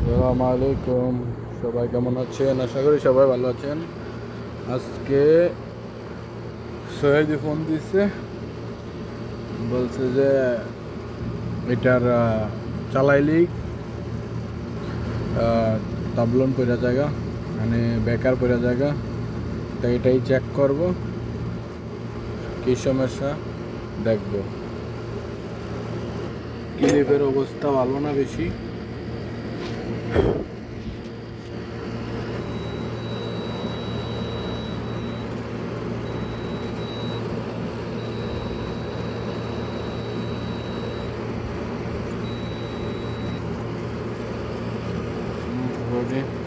আসসালামু আলাইকুম। সবাই কেমন আছেন? আশা করি সবাই ভালো আছেন। আজকে সোহেলজি ফোন দিচ্ছে, বলছে যে এটার চালাইলি তাবলন পড়া জায়গা, মানে বেকার পড়া জায়গা, তাই এটাই চেক করব, কী সমস্যা দেখব। ক্লিপের অবস্থা ভালো না বেশি। Ready?